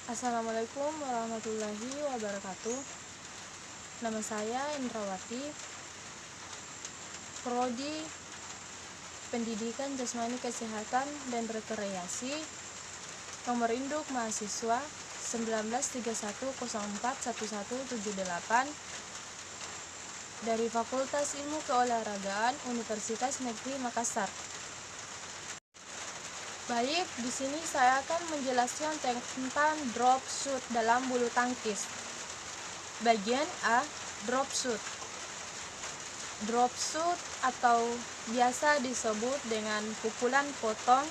Assalamualaikum warahmatullahi wabarakatuh. Nama saya Indrawati, Prodi Pendidikan Jasmani Kesehatan dan Rekreasi, nomor induk mahasiswa 1931041178 dari Fakultas Ilmu Keolahragaan Universitas Negeri Makassar. Baik, di sini saya akan menjelaskan tentang drop shoot dalam bulu tangkis. Bagian A, drop shoot. Drop shoot atau biasa disebut dengan pukulan potong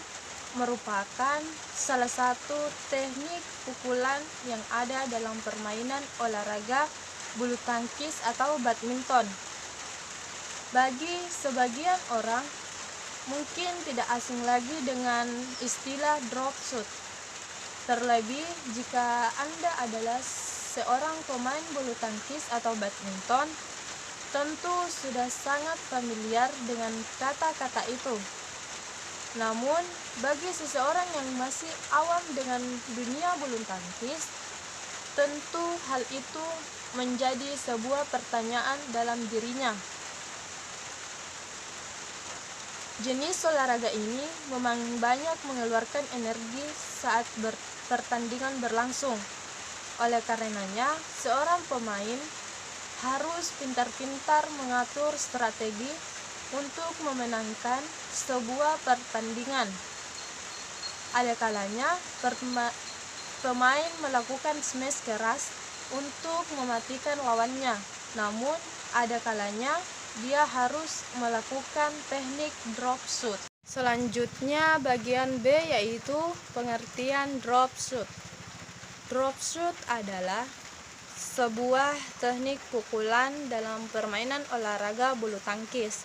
merupakan salah satu teknik pukulan yang ada dalam permainan olahraga bulu tangkis atau badminton. Bagi sebagian orang, mungkin tidak asing lagi dengan istilah drop shoot. Terlebih jika Anda adalah seorang pemain bulu tangkis atau badminton, tentu sudah sangat familiar dengan kata-kata itu. Namun, bagi seseorang yang masih awam dengan dunia bulu tangkis, tentu hal itu menjadi sebuah pertanyaan dalam dirinya. Jenis olahraga ini memang banyak mengeluarkan energi saat pertandingan berlangsung. Oleh karenanya, seorang pemain harus pintar-pintar mengatur strategi untuk memenangkan sebuah pertandingan. Ada kalanya pemain melakukan smash keras untuk mematikan lawannya, namun ada kalanya dia harus melakukan teknik drop shoot. Selanjutnya bagian B, yaitu pengertian drop shoot. Drop shoot adalah sebuah teknik pukulan dalam permainan olahraga bulu tangkis,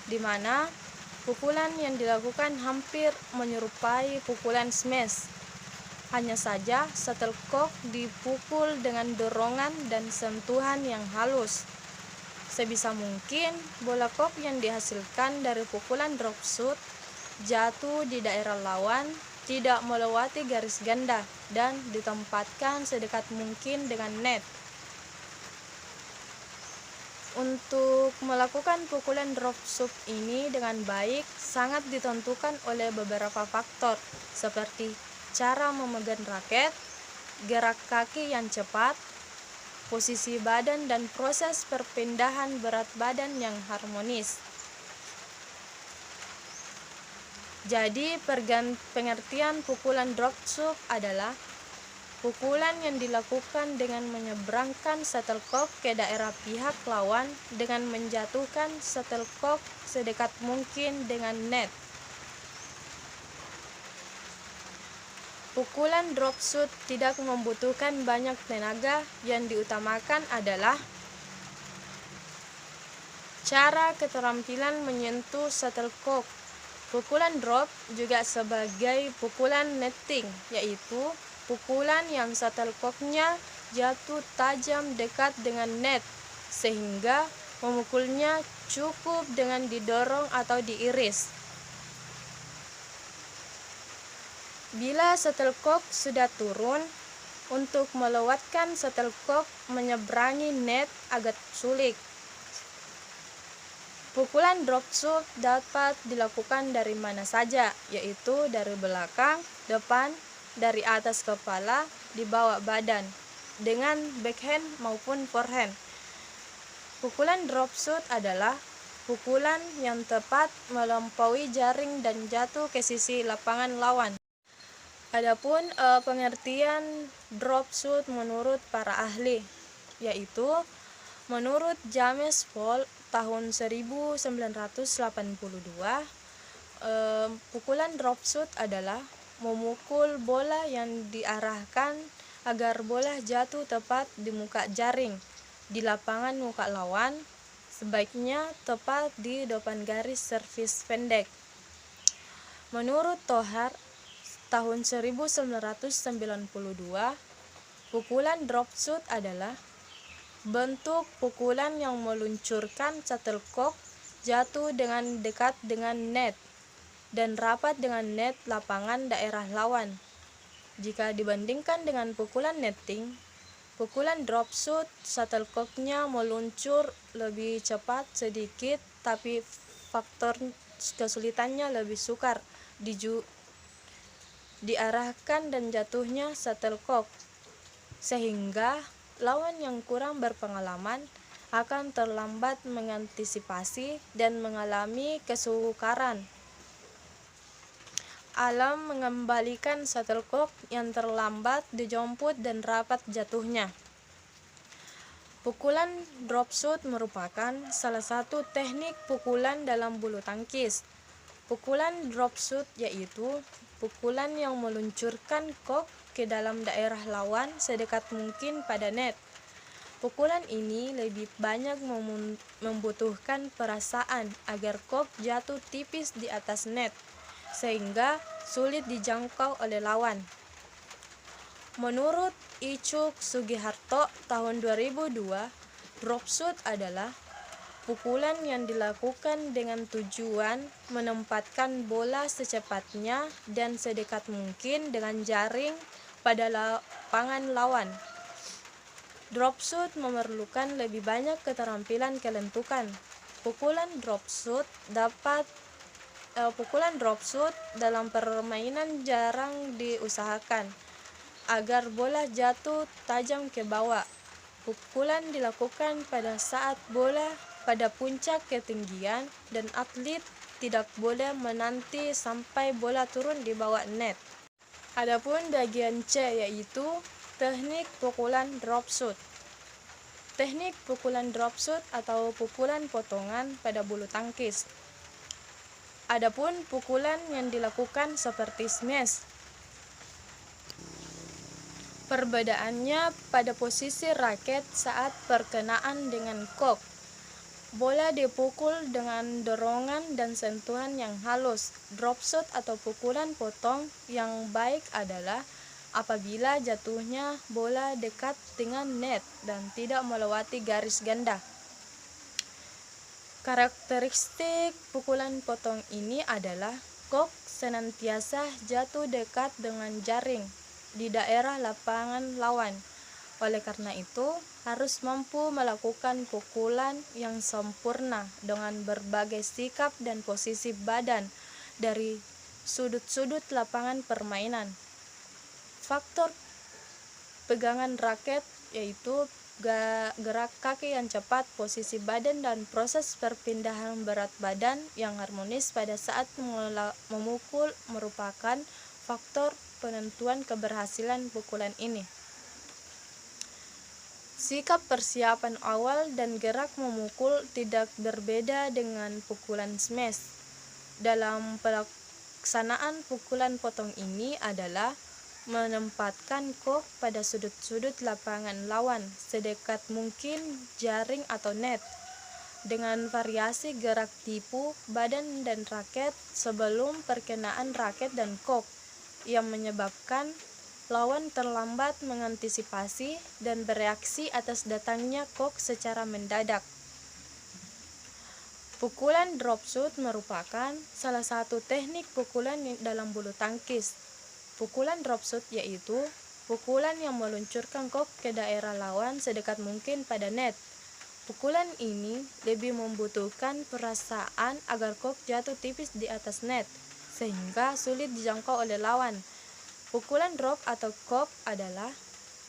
di mana pukulan yang dilakukan hampir menyerupai pukulan smash. Hanya saja shuttlecock dipukul dengan dorongan dan sentuhan yang halus. Sebisa mungkin, bola kok yang dihasilkan dari pukulan drop shoot jatuh di daerah lawan, tidak melewati garis ganda, dan ditempatkan sedekat mungkin dengan net. Untuk melakukan pukulan drop shoot ini dengan baik sangat ditentukan oleh beberapa faktor, seperti cara memegang raket, gerak kaki yang cepat, posisi badan, dan proses perpindahan berat badan yang harmonis. Jadi, pengertian pukulan drop shoot adalah pukulan yang dilakukan dengan menyeberangkan shuttlecock ke daerah pihak lawan dengan menjatuhkan shuttlecock sedekat mungkin dengan net. Pukulan drop shoot tidak membutuhkan banyak tenaga, yang diutamakan adalah cara keterampilan menyentuh shuttlecock. Pukulan drop juga sebagai pukulan netting, yaitu pukulan yang shuttlecocknya jatuh tajam dekat dengan net, sehingga memukulnya cukup dengan didorong atau diiris. Bila shuttlecock sudah turun, untuk melewatkan shuttlecock menyeberangi net agak sulit. Pukulan drop shoot dapat dilakukan dari mana saja, yaitu dari belakang, depan, dari atas kepala, di bawah badan, dengan backhand maupun forehand. Pukulan drop shoot adalah pukulan yang tepat melampaui jaring dan jatuh ke sisi lapangan lawan. Adapun pengertian drop shoot menurut para ahli, yaitu menurut James Paul tahun 1982, pukulan drop shoot adalah memukul bola yang diarahkan agar bola jatuh tepat di muka jaring di lapangan muka lawan, sebaiknya tepat di depan garis servis pendek. Menurut Tohar tahun 1992, pukulan drop shoot adalah bentuk pukulan yang meluncurkan shuttlecock jatuh dengan dekat dengan net dan rapat dengan net lapangan daerah lawan. Jika dibandingkan dengan pukulan netting, pukulan drop shoot shuttlecock-nya meluncur lebih cepat sedikit, tapi faktor kesulitannya lebih sukar diarahkan dan jatuhnya shuttlecock, sehingga lawan yang kurang berpengalaman akan terlambat mengantisipasi dan mengalami kesukaran alam mengembalikan shuttlecock yang terlambat dijemput dan rapat jatuhnya. Pukulan drop shoot merupakan salah satu teknik pukulan dalam bulu tangkis. Pukulan drop shoot yaitu pukulan yang meluncurkan kok ke dalam daerah lawan sedekat mungkin pada net. Pukulan ini lebih banyak membutuhkan perasaan agar kok jatuh tipis di atas net, sehingga sulit dijangkau oleh lawan. Menurut Icuk Sugiharto tahun 2002, drop shoot adalah pukulan yang dilakukan dengan tujuan menempatkan bola secepatnya dan sedekat mungkin dengan jaring pada lapangan lawan. Drop shoot memerlukan lebih banyak keterampilan kelentukan. Pukulan drop shoot dalam permainan jarang diusahakan agar bola jatuh tajam ke bawah. Pukulan dilakukan pada saat bola pada puncak ketinggian dan atlet tidak boleh menanti sampai bola turun di bawah net. Adapun bagian C yaitu teknik pukulan drop shoot. Teknik pukulan drop shoot atau pukulan potongan pada bulu tangkis. Adapun pukulan yang dilakukan seperti smash. Perbedaannya pada posisi raket saat perkenaan dengan kok. Bola dipukul dengan dorongan dan sentuhan yang halus. Drop shot atau pukulan potong yang baik adalah apabila jatuhnya bola dekat dengan net dan tidak melewati garis ganda. Karakteristik pukulan potong ini adalah kok senantiasa jatuh dekat dengan jaring di daerah lapangan lawan. Oleh karena itu, harus mampu melakukan pukulan yang sempurna dengan berbagai sikap dan posisi badan dari sudut-sudut lapangan permainan. Faktor pegangan raket yaitu gerak kaki yang cepat, posisi badan, dan proses perpindahan berat badan yang harmonis pada saat memukul merupakan faktor penentuan keberhasilan pukulan ini. Sikap persiapan awal dan gerak memukul tidak berbeda dengan pukulan smash. Dalam pelaksanaan pukulan potong ini adalah menempatkan kok pada sudut-sudut lapangan lawan sedekat mungkin jaring atau net, dengan variasi gerak tipu badan dan raket sebelum perkenaan raket dan kok, yang menyebabkan lawan terlambat mengantisipasi dan bereaksi atas datangnya kok secara mendadak. Pukulan drop shoot merupakan salah satu teknik pukulan dalam bulu tangkis. Pukulan drop shoot yaitu pukulan yang meluncurkan kok ke daerah lawan sedekat mungkin pada net. Pukulan ini lebih membutuhkan perasaan agar kok jatuh tipis di atas net, sehingga sulit dijangkau oleh lawan. Pukulan drop atau kok adalah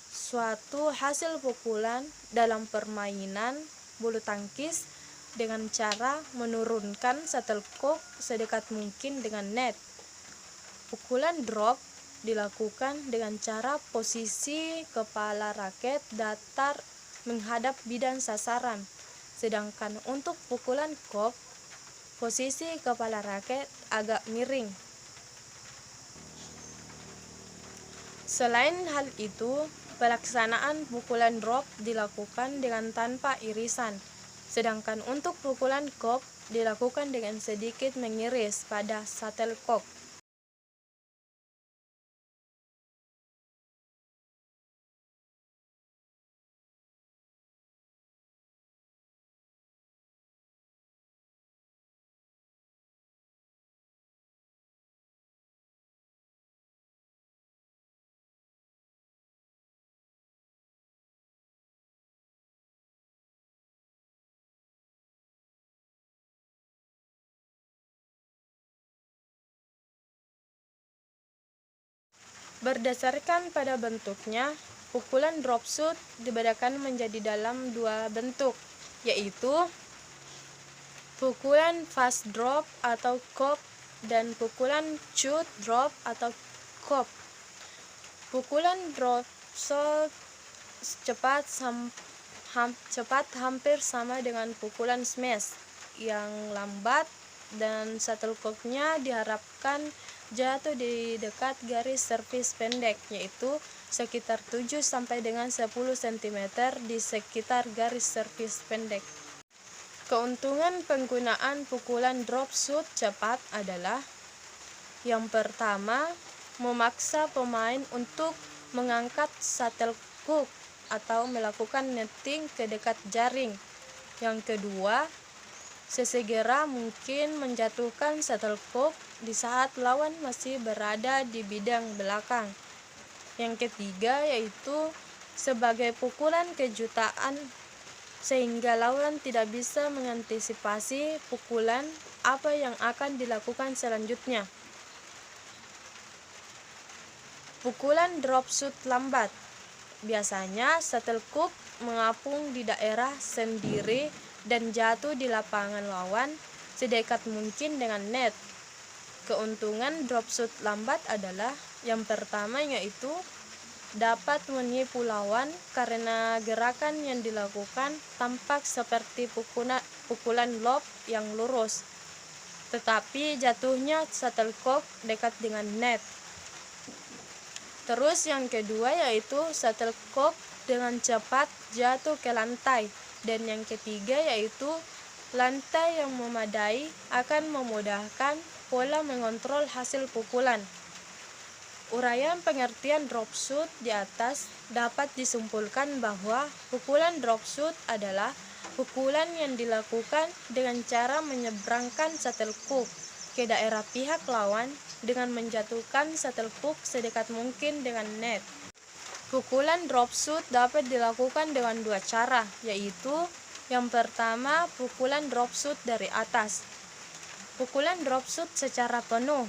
suatu hasil pukulan dalam permainan bulu tangkis dengan cara menurunkan shuttlecock sedekat mungkin dengan net. Pukulan drop dilakukan dengan cara posisi kepala raket datar menghadap bidang sasaran, sedangkan untuk pukulan kok, posisi kepala raket agak miring. Selain hal itu, pelaksanaan pukulan drop dilakukan dengan tanpa irisan, sedangkan untuk pukulan kok dilakukan dengan sedikit mengiris pada shuttlecock. Berdasarkan pada bentuknya, pukulan drop shoot dibedakan menjadi dalam dua bentuk, yaitu pukulan fast drop atau COP dan pukulan shoot drop atau COP. Pukulan drop shot cepat hampir sama dengan pukulan smash yang lambat, dan shuttlecock-nya diharapkan jatuh di dekat garis servis pendek, yaitu sekitar 7 sampai dengan 10 cm di sekitar garis servis pendek. Keuntungan penggunaan pukulan drop shoot cepat adalah: yang pertama, memaksa pemain untuk mengangkat shuttlecock atau melakukan netting ke dekat jaring. Yang kedua, sesegera mungkin menjatuhkan shuttlecock di saat lawan masih berada di bidang belakang. Yang ketiga yaitu sebagai pukulan kejutan, sehingga lawan tidak bisa mengantisipasi pukulan apa yang akan dilakukan selanjutnya. Pukulan drop shoot lambat. Biasanya shuttlecock mengapung di daerah sendiri dan jatuh di lapangan lawan sedekat mungkin dengan net. Keuntungan drop shoot lambat adalah: yang pertama yaitu dapat menipu lawan karena gerakan yang dilakukan tampak seperti pukulan lob yang lurus, tetapi jatuhnya shuttlecock dekat dengan net. Terus yang kedua yaitu shuttlecock dengan cepat jatuh ke lantai. Dan yang ketiga yaitu lantai yang memadai akan memudahkan pola mengontrol hasil pukulan. Uraian pengertian drop shoot di atas dapat disimpulkan bahwa pukulan drop shoot adalah pukulan yang dilakukan dengan cara menyeberangkan shuttlecock ke daerah pihak lawan dengan menjatuhkan shuttlecock sedekat mungkin dengan net. Pukulan drop shoot dapat dilakukan dengan dua cara, yaitu yang pertama, pukulan drop shoot dari atas. Pukulan drop shoot secara penuh.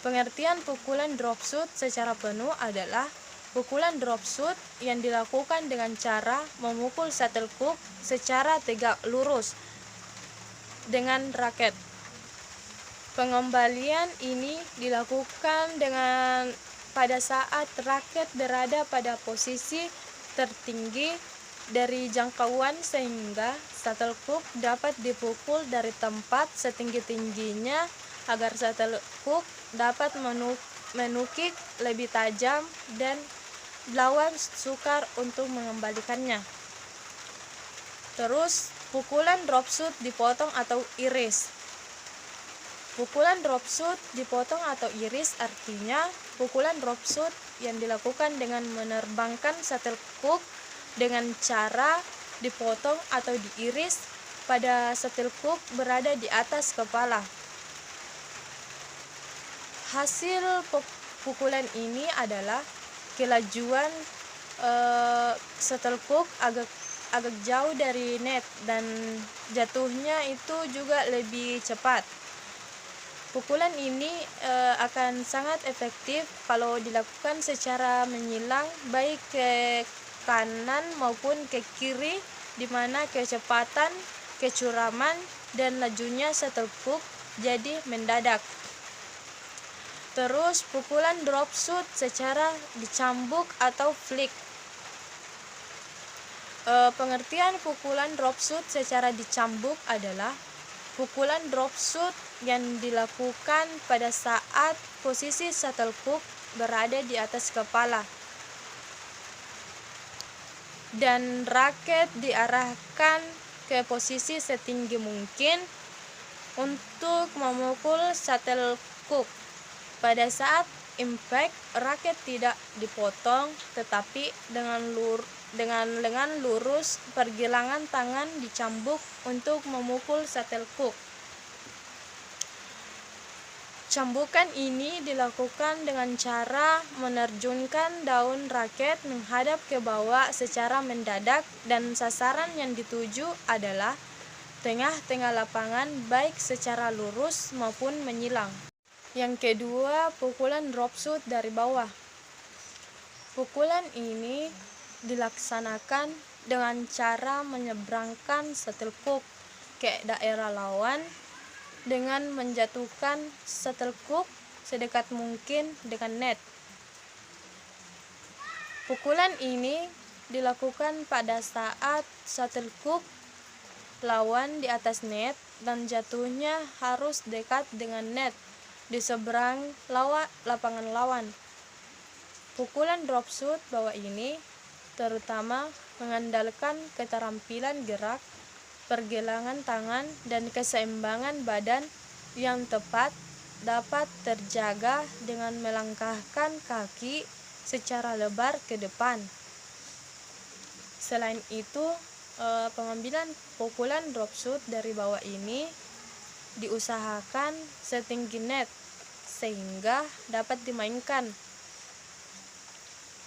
Pengertian pukulan drop shoot secara penuh adalah pukulan drop shoot yang dilakukan dengan cara memukul shuttlecock secara tegak lurus dengan raket. Pengembalian ini dilakukan pada saat raket berada pada posisi tertinggi dari jangkauan, sehingga shuttlecock dapat dipukul dari tempat setinggi-tingginya agar shuttlecock dapat menukik lebih tajam dan lawan sukar untuk mengembalikannya. Terus, pukulan drop shoot dipotong atau iris. Pukulan drop shoot dipotong atau iris artinya pukulan drop shoot yang dilakukan dengan menerbangkan shuttlecock dengan cara dipotong atau diiris pada shuttlecock berada di atas kepala. Hasil pukulan ini adalah kelajuan shuttlecock agak jauh dari net dan jatuhnya itu juga lebih cepat. Pukulan ini akan sangat efektif kalau dilakukan secara menyilang, baik ke kanan maupun ke kiri, di mana kecepatan, kecuraman, dan lajunya shuttlecock jadi mendadak. Terus pukulan drop shoot secara dicambuk atau flick. Pengertian pukulan drop shoot secara dicambuk adalah pukulan drop shoot yang dilakukan pada saat posisi shuttlecock berada di atas kepala dan raket diarahkan ke posisi setinggi mungkin untuk memukul shuttlecock. Pada saat impact, raket tidak dipotong, tetapi dengan lengan lurus pergelangan tangan dicambuk untuk memukul shuttlecock. Cambukan ini dilakukan dengan cara menerjunkan daun raket menghadap ke bawah secara mendadak, dan sasaran yang dituju adalah tengah-tengah lapangan baik secara lurus maupun menyilang. Yang kedua, pukulan drop shoot dari bawah. Pukulan ini dilaksanakan dengan cara menyeberangkan shuttlecock ke daerah lawan dengan menjatuhkan shuttlecock sedekat mungkin dengan net. Pukulan ini dilakukan pada saat shuttlecock lawan di atas net dan jatuhnya harus dekat dengan net di seberang lapangan lawan. Pukulan drop shot bawah ini terutama mengandalkan keterampilan gerak, pergelangan tangan, dan keseimbangan badan yang tepat dapat terjaga dengan melangkahkan kaki secara lebar ke depan. Selain itu, pengambilan pukulan drop shot dari bawah ini diusahakan setinggi net sehingga dapat dimainkan.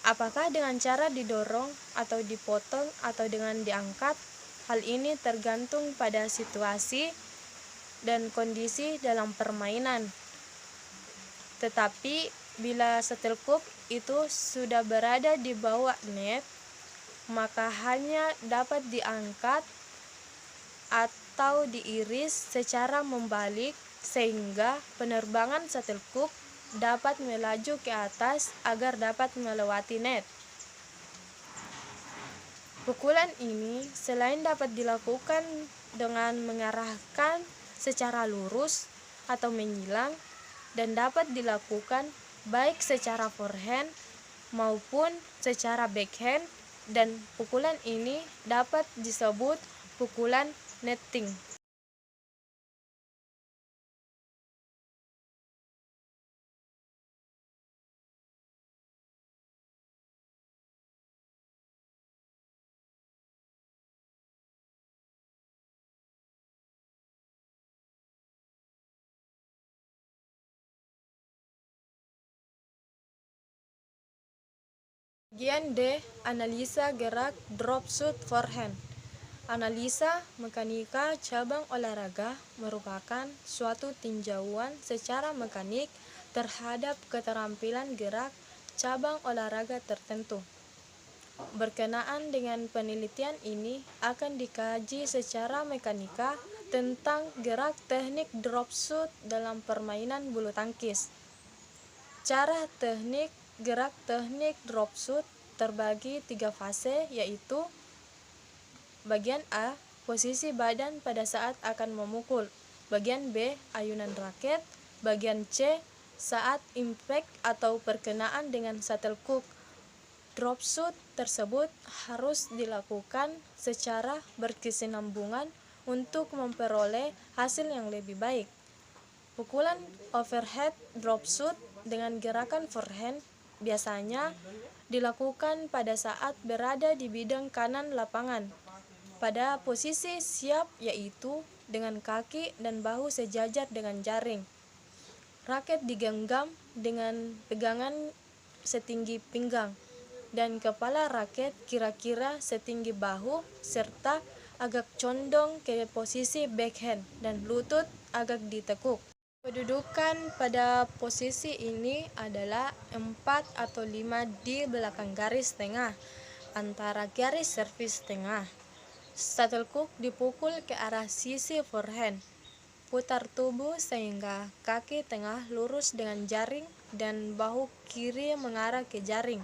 Apakah dengan cara didorong atau dipotong atau dengan diangkat? Hal ini tergantung pada situasi dan kondisi dalam permainan. Tetapi bila shuttlecock itu sudah berada di bawah net, maka hanya dapat diangkat atau diiris secara membalik sehingga penerbangan shuttlecock dapat melaju ke atas agar dapat melewati net. Pukulan ini selain dapat dilakukan dengan mengarahkan secara lurus atau menyilang dan dapat dilakukan baik secara forehand maupun secara backhand, dan pukulan ini dapat disebut pukulan netting. Bagian D. Analisa gerak drop shot forehand. Analisa mekanika cabang olahraga merupakan suatu tinjauan secara mekanik terhadap keterampilan gerak cabang olahraga tertentu. Berkenaan dengan penelitian ini akan dikaji secara mekanika tentang gerak teknik drop shot dalam permainan bulu tangkis. Cara teknik gerak teknik drop shot terbagi 3 fase, yaitu bagian A, posisi badan pada saat akan memukul. Bagian B, ayunan raket. Bagian C, saat impact atau perkenaan dengan shuttlecock. Drop shot tersebut harus dilakukan secara berkesinambungan untuk memperoleh hasil yang lebih baik. Pukulan overhead drop shot dengan gerakan forehand biasanya dilakukan pada saat berada di bidang kanan lapangan pada posisi siap, yaitu dengan kaki dan bahu sejajar dengan jaring. Raket digenggam dengan pegangan setinggi pinggang dan kepala raket kira-kira setinggi bahu serta agak condong ke posisi backhand dan lutut agak ditekuk. Kedudukan pada posisi ini adalah 4 atau 5 di belakang garis tengah antara garis servis tengah. Shuttlecock dipukul ke arah sisi forehand. Putar tubuh sehingga kaki tengah lurus dengan jaring dan bahu kiri mengarah ke jaring.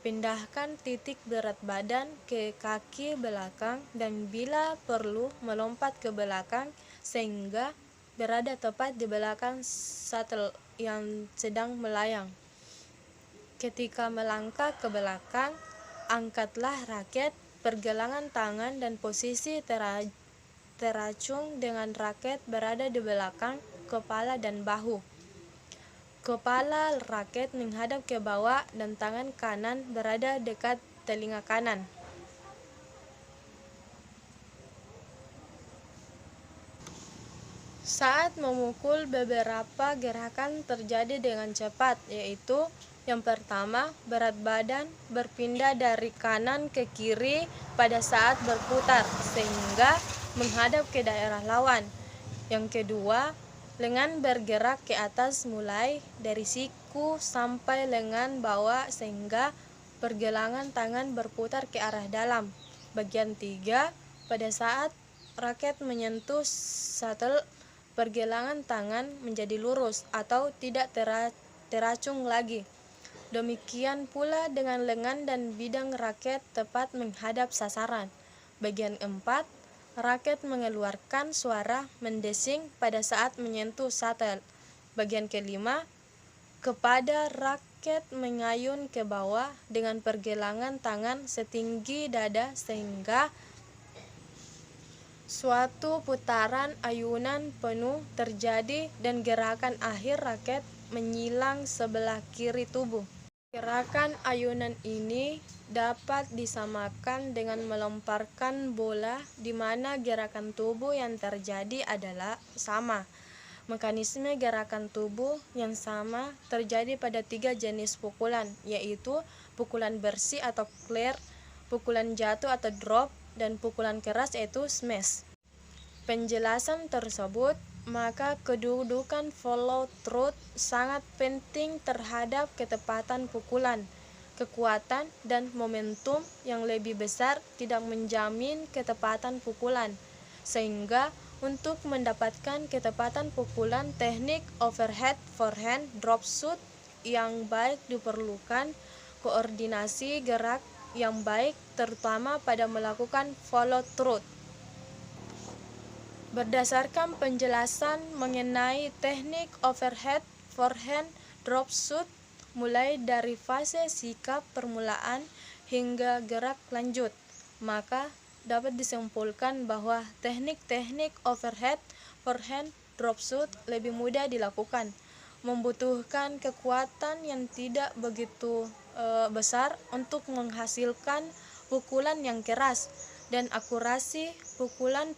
Pindahkan titik berat badan ke kaki belakang dan bila perlu melompat ke belakang sehingga berada tepat di belakang shuttle yang sedang melayang. Ketika melangkah ke belakang, angkatlah raket, pergelangan tangan dan posisi teracung dengan raket berada di belakang kepala dan bahu. Kepala raket menghadap ke bawah dan tangan kanan berada dekat telinga kanan. Saat memukul, beberapa gerakan terjadi dengan cepat, yaitu yang pertama, berat badan berpindah dari kanan ke kiri pada saat berputar sehingga menghadap ke daerah lawan. Yang kedua, lengan bergerak ke atas mulai dari siku sampai lengan bawah sehingga pergelangan tangan berputar ke arah dalam. Bagian 3, pada saat raket menyentuh shuttle, pergelangan tangan menjadi lurus atau tidak teracung lagi. Demikian pula dengan lengan dan bidang raket tepat menghadap sasaran. Bagian 4, raket mengeluarkan suara mendesing pada saat menyentuh shuttle. Bagian kelima, kepada raket mengayun ke bawah dengan pergelangan tangan setinggi dada sehingga suatu putaran ayunan penuh terjadi dan gerakan akhir raket menyilang sebelah kiri tubuh. Gerakan ayunan ini dapat disamakan dengan melemparkan bola di mana gerakan tubuh yang terjadi adalah sama. Mekanisme gerakan tubuh yang sama terjadi pada 3 jenis pukulan, yaitu pukulan bersih atau clear, pukulan jatuh atau drop, dan pukulan keras yaitu smash. Penjelasan tersebut, maka kedudukan follow through sangat penting terhadap ketepatan pukulan. Kekuatan dan momentum yang lebih besar tidak menjamin ketepatan pukulan, sehingga untuk mendapatkan ketepatan pukulan, teknik overhead forehand drop shot yang baik diperlukan koordinasi gerak yang baik, terutama pada melakukan follow through. Berdasarkan penjelasan mengenai teknik overhead forehand drop shot, mulai dari fase sikap permulaan hingga gerak lanjut, maka dapat disimpulkan bahwa teknik-teknik overhead forehand drop shot lebih mudah dilakukan, membutuhkan kekuatan yang tidak begitu besar untuk menghasilkan pukulan yang keras, dan akurasi pukulan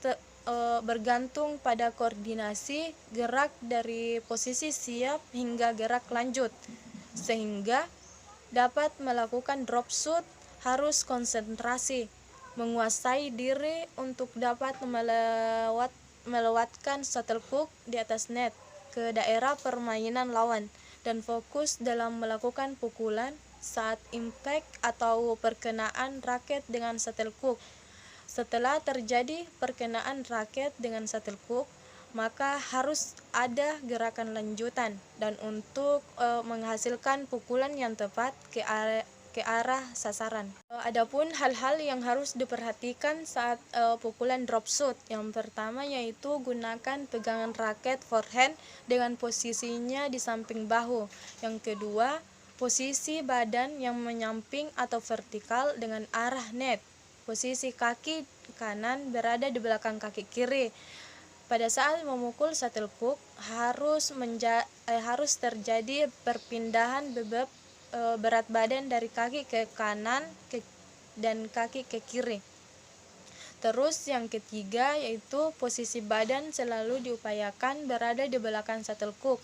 bergantung pada koordinasi gerak dari posisi siap hingga gerak lanjut. Sehingga dapat melakukan drop shot harus konsentrasi, menguasai diri untuk dapat melewatkan shuttlecock di atas net ke daerah permainan lawan, dan fokus dalam melakukan pukulan saat impact atau perkenaan raket dengan shuttlecock. Setelah terjadi perkenaan raket dengan shuttlecock, maka harus ada gerakan lanjutan dan untuk menghasilkan pukulan yang tepat ke arah sasaran. Adapun hal-hal yang harus diperhatikan saat pukulan drop shot, yang pertama yaitu gunakan pegangan raket forehand dengan posisinya di samping bahu. Yang kedua, posisi badan yang menyamping atau vertikal dengan arah net. Posisi kaki kanan berada di belakang kaki kiri. Pada saat memukul shuttlecock harus terjadi perpindahan berat badan dari kaki ke kanan dan kaki ke kiri. Terus yang ketiga yaitu posisi badan selalu diupayakan berada di belakang shuttlecock.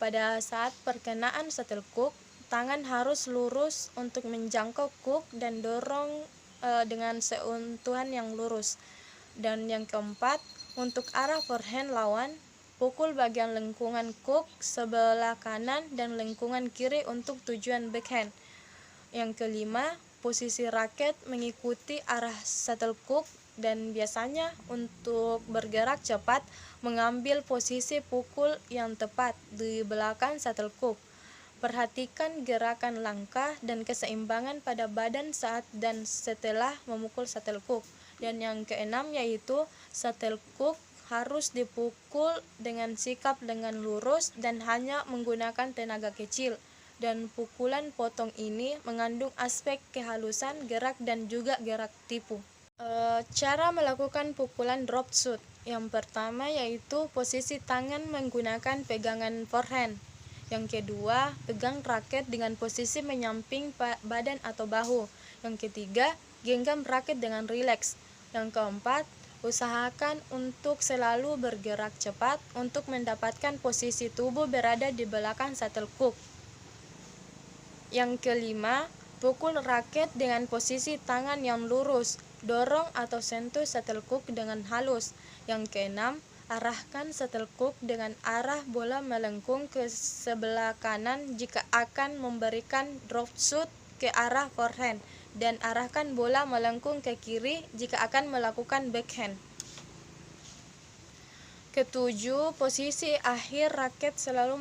Pada saat perkenaan shuttlecock, tangan harus lurus untuk menjangkau cock dan dorong dengan seutuhan yang lurus. Dan yang keempat, untuk arah forehand lawan, pukul bagian lengkungan cock sebelah kanan dan lengkungan kiri untuk tujuan backhand. Yang kelima, posisi raket mengikuti arah shuttlecock, dan biasanya untuk bergerak cepat mengambil posisi pukul yang tepat di belakang shuttlecock. Perhatikan gerakan langkah dan keseimbangan pada badan saat dan setelah memukul shuttlecock. Dan yang keenam yaitu shuttlecock harus dipukul dengan sikap dengan lurus dan hanya menggunakan tenaga kecil. Dan pukulan potong ini mengandung aspek kehalusan gerak dan juga gerak tipu. Cara melakukan pukulan drop shot. Yang pertama yaitu posisi tangan menggunakan pegangan forehand. Yang kedua, pegang raket dengan posisi menyamping badan atau bahu. Yang ketiga, genggam raket dengan rileks. Yang keempat, usahakan untuk selalu bergerak cepat untuk mendapatkan posisi tubuh berada di belakang shuttlecock. Yang kelima, pukul raket dengan posisi tangan yang lurus, dorong atau sentuh shuttlecock dengan halus. Yang keenam, arahkan shuttlecock dengan arah bola melengkung ke sebelah kanan jika akan memberikan drop shot ke arah forehand dan arahkan bola melengkung ke kiri jika akan melakukan backhand. Ketujuh, posisi akhir raket selalu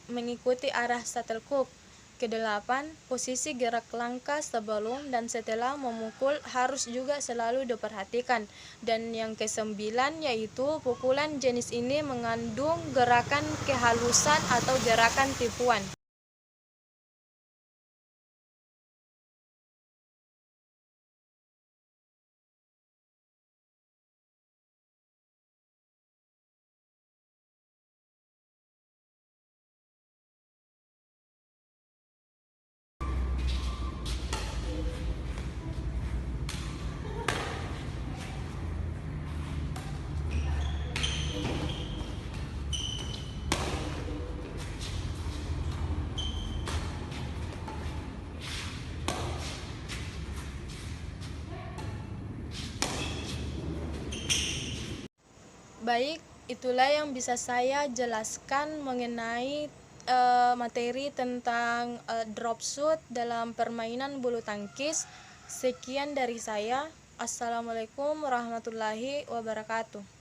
mengikuti arah shuttlecock. Kedelapan, posisi gerak langkah sebelum dan setelah memukul harus juga selalu diperhatikan. Dan yang kesembilan yaitu pukulan jenis ini mengandung gerakan kehalusan atau gerakan tipuan. Baik, itulah yang bisa saya jelaskan mengenai materi tentang drop shoot dalam permainan bulu tangkis. Sekian dari saya. Assalamualaikum warahmatullahi wabarakatuh.